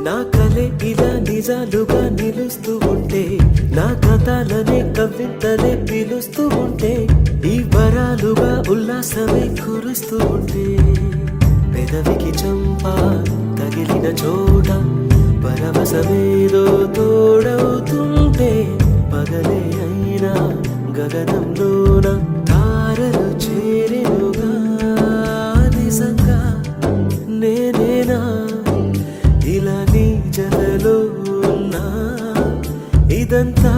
నా కలే ఇలా నిజాలుగా నిలుస్తూ ఉంటే, నా కథలనే కవితలే పిలుస్తూ ఉంటే, ఈ వరాలుగా ఉల్లాసమే కురుస్తూ ఉంటే, పెదవికి చంప తగిలిన చోట పరవశమేదో తోడవుతుంటే, పగలే అయినా గగనంలోన తారలు చేరెనుగా. నిజంగా నేనేనా ఇలా నీ జతలో ఉన్నా, ఇదంతా